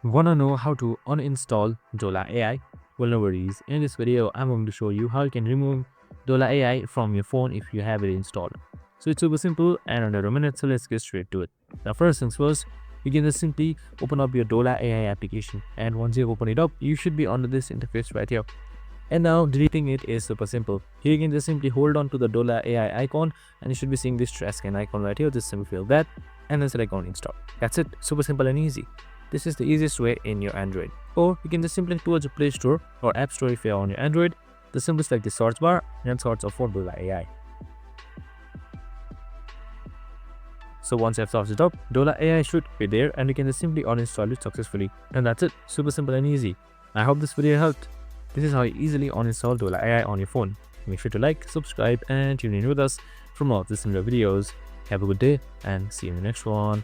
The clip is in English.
Wanna know how to uninstall Dola AI? Well, no worries. In this video, I'm going to show you how you can remove Dola AI from your phone if you have it installed. So it's super simple and under a minute, so let's get straight to it. Now, first things first, you can just simply open up your Dola AI application, and once you open it up, you should be under this interface right here. And now deleting it is super simple. Here you can just simply hold on to the Dola AI icon and you should be seeing this trash can icon right here. Just simply fill that and then select on install. That's it. Super simple and easy. This is the easiest way in your Android. Or you can just simply towards the Play Store or App Store if you are on your Android. Just simply select the search bar and search for Dola AI. So once you have searched it up, Dola AI should be there and you can just simply uninstall it successfully. And that's it. Super simple and easy. I hope this video helped. This is how you easily uninstall Dola AI on your phone. Make sure to like, subscribe and tune in with us for more of these similar videos. Have a good day and see you in the next one.